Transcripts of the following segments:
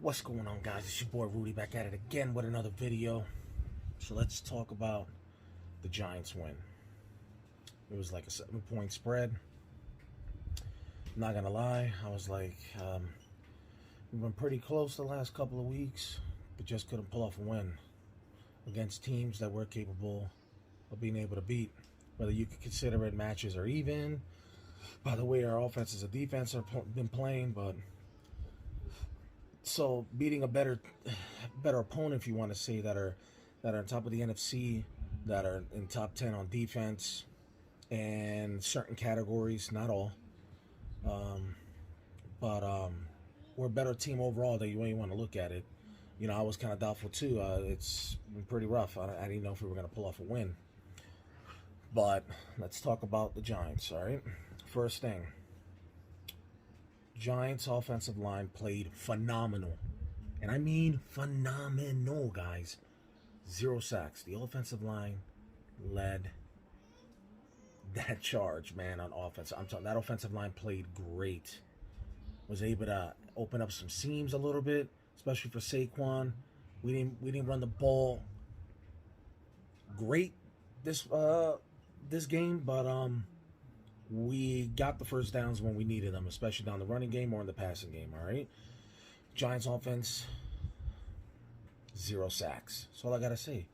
What's going on, guys? It's your boy Rudy back at it again with another video. So let's talk about the Giants win. It was like a 7-point spread. I'm not gonna lie, I was like, we've been pretty close the last couple of weeks, but just couldn't pull off a win against teams that we're capable of being able to beat. Whether you could consider it matches or even, by the way our offenses and defense have been playing, but so beating a better opponent, if you want to say, that are on top of the NFC, that are in top 10 on defense and certain categories, not all, but we're a better team overall than you want to look at it. You know, I was kind of doubtful too. It's been pretty rough. I didn't know if we were going to pull off a win. But let's talk about the Giants, all right? First thing, Giants offensive line played phenomenal. And I mean phenomenal, guys. 0 sacks. The offensive line led that charge, man, on offense. I'm talking, that offensive line played great. Was able to open up some seams a little bit, especially for Saquon. We didn't run the ball great this game, but we got the first downs when we needed them, especially down the running game or in the passing game, all right? Giants offense, 0 sacks. That's all I got to say.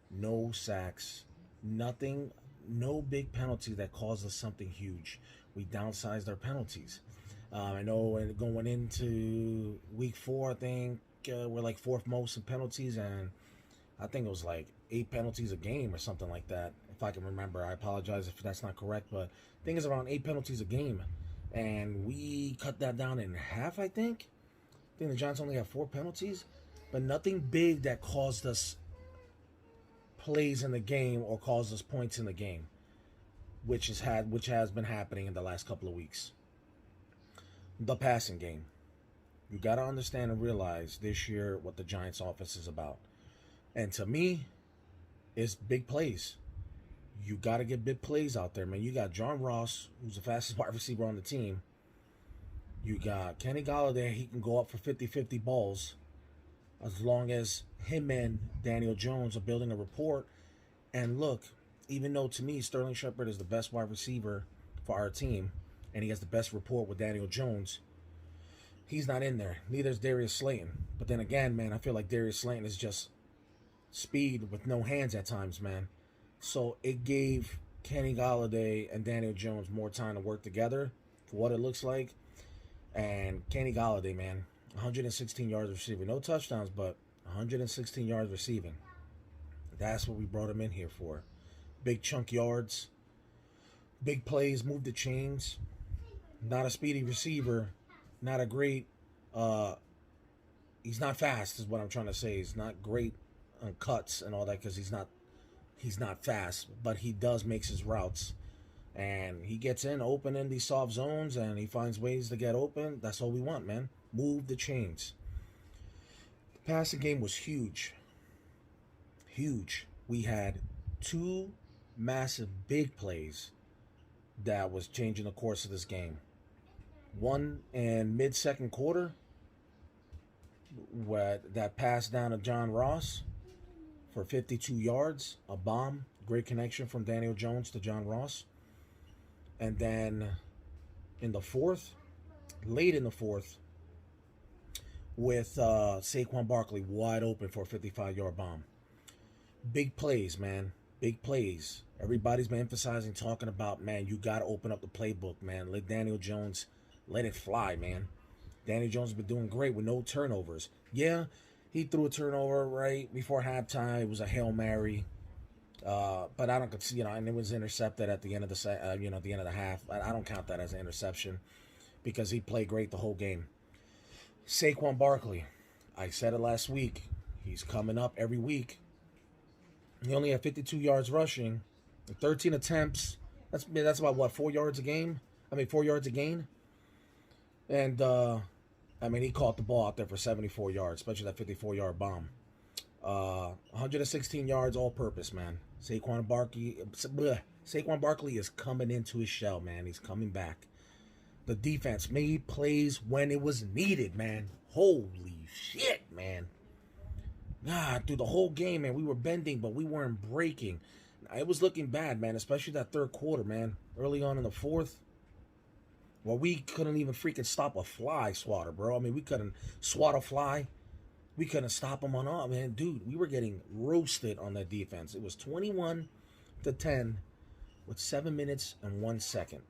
No sacks. Nothing, no big penalty that caused us something huge. We downsized our penalties. I know going into week 4, I think we're like 4th most in penalties, and I think it was like 8 penalties a game or something like that, if I can remember. I apologize if that's not correct, but I think it's around 8 penalties a game, and we cut that down in half, I think. I think the Giants only have 4 penalties, but nothing big that caused us plays in the game or caused us points in the game, which has been happening in the last couple of weeks. The passing game. You got to understand and realize this year what the Giants offense is about. And to me, it's big plays. You got to get big plays out there, man. You got John Ross, who's the fastest wide receiver on the team. You got Kenny Golladay. He can go up for 50-50 balls as long as him and Daniel Jones are building a rapport. And look, even though to me Sterling Shepard is the best wide receiver for our team, and he has the best rapport with Daniel Jones, he's not in there. Neither is Darius Slayton. But then again, man, I feel like Darius Slayton is just speed with no hands at times, man. So it gave Kenny Golladay and Daniel Jones more time to work together for what it looks like. And Kenny Golladay, man, 116 yards receiving. No touchdowns, but 116 yards receiving. That's what we brought him in here for. Big chunk yards, big plays, move the chains. Not a speedy receiver, not a great, he's not fast is what I'm trying to say. He's not great on cuts and all that because he's not fast, but he does makes his routes. And he gets in open in these soft zones, and he finds ways to get open. That's all we want, man. Move the chains. The passing game was huge. Huge. We had 2 massive big plays that was changing the course of this game. One in mid-second quarter, where that pass down to John Ross for 52 yards, a bomb, great connection from Daniel Jones to John Ross. And then in the 4th, late in the 4th, with Saquon Barkley wide open for a 55-yard bomb. Big plays, man. Big plays. Everybody's been emphasizing, talking about, man, you got to open up the playbook, man. Let Daniel Jones, let it fly, man. Daniel Jones has been doing great with no turnovers. Yeah, he threw a turnover right before halftime. It was a Hail Mary. But I don't see, and it was intercepted at the end of the at the end of the half. I don't count that as an interception because he played great the whole game. Saquon Barkley, I said it last week. He's coming up every week. He only had 52 yards rushing, 13 attempts. That's about what, 4 yards a game? 4 yards a gain. And he caught the ball out there for 74 yards, especially that 54-yard bomb. 116 yards all-purpose, man. Saquon Barkley is coming into his shell, man. He's coming back. The defense made plays when it was needed, man. Holy shit, man. God, through the whole game, man, we were bending, but we weren't breaking. It was looking bad, man, especially that third quarter, man. Early on in the fourth, well, we couldn't even freaking stop a fly swatter, bro. I mean, we couldn't swat a fly. We couldn't stop them on all, man. Dude, we were getting roasted on that defense. It was 21-10 with 7 minutes and 1 second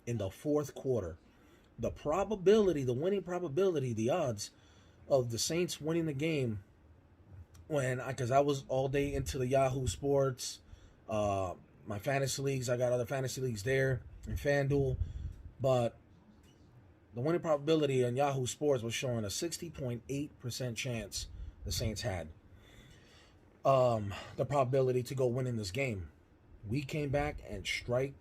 in the fourth quarter. The probability, the winning probability, the odds of the Saints winning the game because I was all day into the Yahoo Sports, my fantasy leagues. I got other fantasy leagues there and FanDuel, but the winning probability on Yahoo Sports was showing a 60.8% chance the Saints had the probability to go win in this game. We came back and strike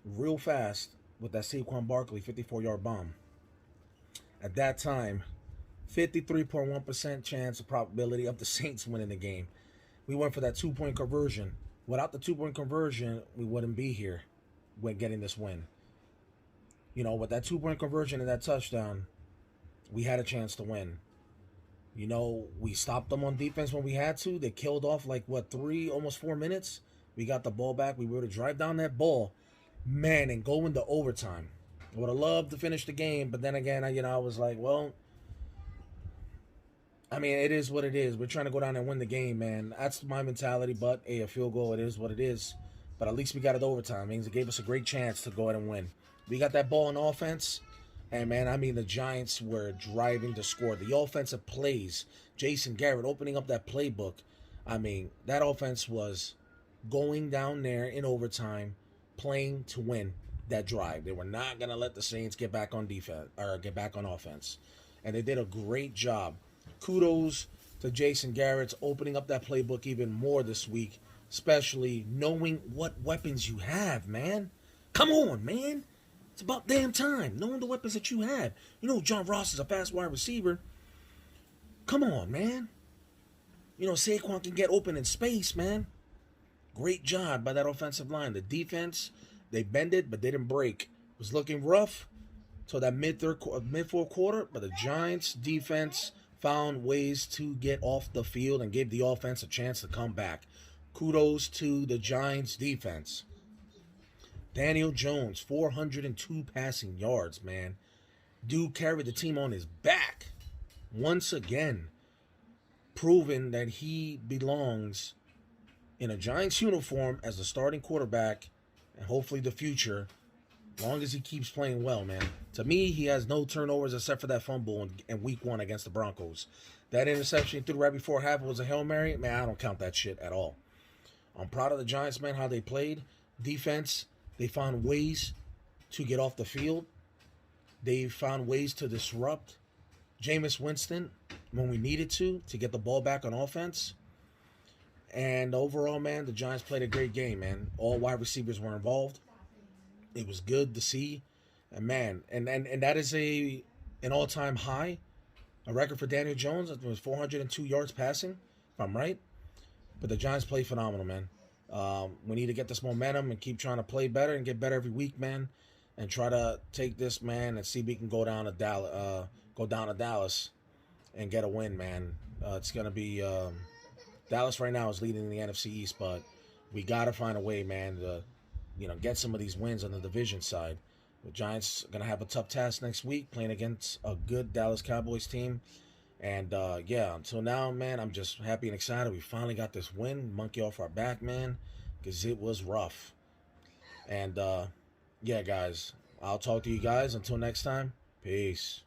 real fast with that Saquon Barkley 54-yard bomb. At that time, 53.1% chance of probability of the Saints winning the game. We went for that 2-point conversion. Without the 2-point conversion, we wouldn't be here with getting this win. You know, with that 2-point conversion and that touchdown, we had a chance to win. You know, we stopped them on defense when we had to. They killed off almost 4 minutes. We got the ball back. We were to drive down that ball, man, and go into overtime. I would have loved to finish the game, but then again, I was like, well, I mean, it is what it is. We're trying to go down and win the game, man. That's my mentality, but hey, a field goal, it is what it is. But at least we got it overtime. It means it gave us a great chance to go ahead and win. We got that ball in offense, and man, I mean, the Giants were driving to score. The offensive plays, Jason Garrett opening up that playbook. I mean, that offense was going down there in overtime, playing to win that drive. They were not going to let the Saints get back on defense or get back on offense. And they did a great job. Kudos to Jason Garrett's opening up that playbook even more this week, especially knowing what weapons you have, man. Come on, man. It's about damn time. Knowing the weapons that you have. You know, John Ross is a fast wide receiver. Come on, man. You know, Saquon can get open in space, man. Great job by that offensive line. The defense, they bended, but they didn't break. It was looking rough till that mid-fourth quarter, but the Giants' defense found ways to get off the field and gave the offense a chance to come back. Kudos to the Giants' defense. Daniel Jones, 402 passing yards, man. Dude carried the team on his back. Once again, proving that he belongs in a Giants uniform as the starting quarterback and hopefully the future, as long as he keeps playing well, man. To me, he has no turnovers except for that fumble in week 1 against the Broncos. That interception he threw right before half was a Hail Mary. Man, I don't count that shit at all. I'm proud of the Giants, man, how they played. Defense, they found ways to get off the field. They found ways to disrupt Jameis Winston when we needed to get the ball back on offense. And overall, man, the Giants played a great game, man. All wide receivers were involved. It was good to see. And man, and that is an all-time high. A record for Daniel Jones. It was 402 yards passing, if I'm right. But the Giants played phenomenal, man. We need to get this momentum and keep trying to play better and get better every week, man. And try to take this, man, and see if we can go down to Dallas and get a win, man. It's gonna be Dallas right now is leading the NFC East, but we gotta find a way, man, to get some of these wins on the division side. The Giants are gonna have a tough task next week, playing against a good Dallas Cowboys team. And until now, man, I'm just happy and excited. We finally got this win, monkey off our back, man, because it was rough. And guys, I'll talk to you guys until next time. Peace.